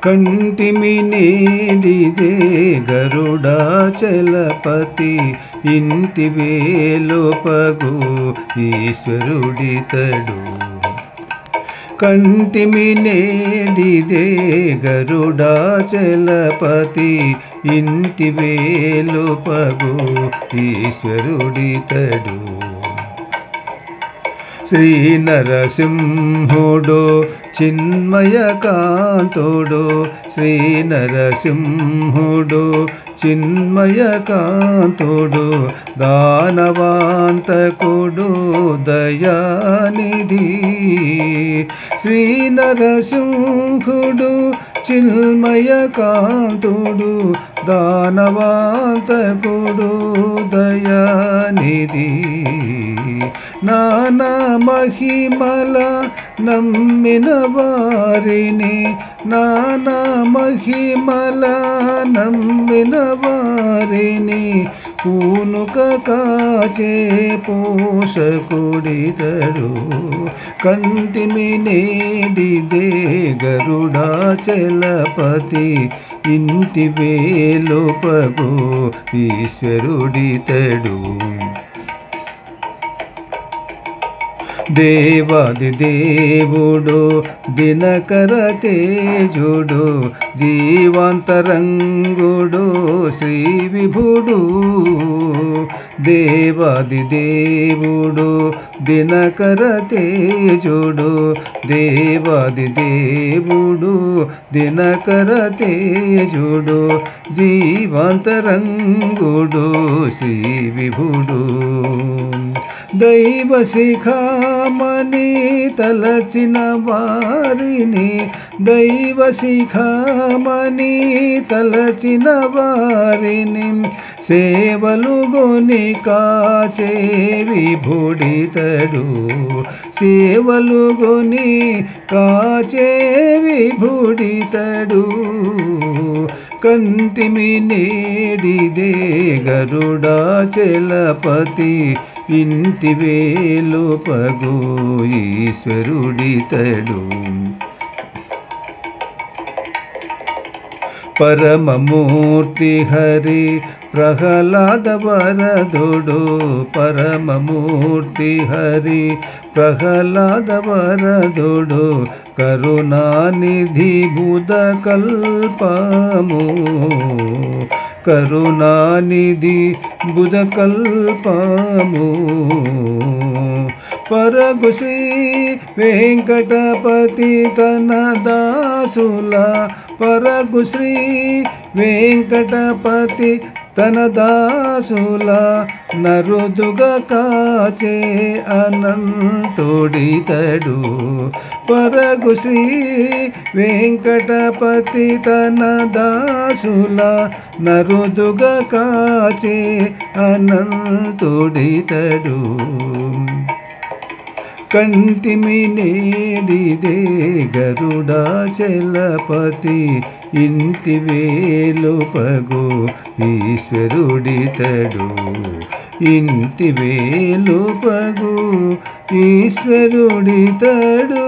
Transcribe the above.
కంటిమి నేడిదే గరుడాచలపతి ఇంటి వేలుపగు ఈశ్వరుడితడు. కంటిమి నేడిదే గరుడాచలపతి ఇంటి వేలుపగు ఈశ్వరుడితడు. శ్రీ నరసింహుడు చిన్మయకాంతుడు, శ్రీ నరసింహుడు చిన్మయకాంతుడు, దానవాంతకుడు దయానిధి. శ్రీ నరసింహుడు చిన్మయకాంతుడు, దానవాంతకుడు దయానిధి. నానా మహిమల నమ్మిన వారిని, నానా మహిమల నమ్మిన వారిని పూనుక కాచే పోషకుడితడు. కంటిమి నేడిదే గరుడాచలపతి ఇంటి వేలుపగు ఈశ్వరుడితడు. దేవాది దేవుడు దినకర తేజుడు, జీవాంతరంగుడు శ్రీ విభుడు. దేవాది దేవుడు దినకర తేజుడు, దేవాది దేవుడు దినకర తేజుడు, జీవాంతరంగుడు శ్రీ విభుడు. దైవ శిఖామణి తలచిన వారిని, దైవ శిఖామణి తలచిన వారిని సేవలు గొని కాచే విభుడితడు. సేవలు గొని కాచే విభుడితడు. కంటిమి నేడిదే గరుడాచలపతి ఇంటి వేలుపగు ఈశ్వరుడితడు. పరమమూర్తి హరి ప్రహ్లాద వరదుడు, పరమమూర్తి హరి ప్రహ్లాద వరదుడు, కరుణానిధి బుధ కల్పము, కరుణానిధి బుధ కల్పము. పరగు శ్రీ వెంకటపతి తన దాసుల, పరగు శ్రీ వెంకటపతి తన దాసుల నరుదుగా కాచే అనంతుడితడు. పరగు శ్రీ వెంకటపతి తన దాసుల నరుదుగా కాచే అనంతుడితడు. కంటిమి నేడిదే గరుడాచలపతి ఇంటి వేలుపగు ఈశ్వరుడితడు. ఇంటి వేలుపగు ఈశ్వరుడితడు.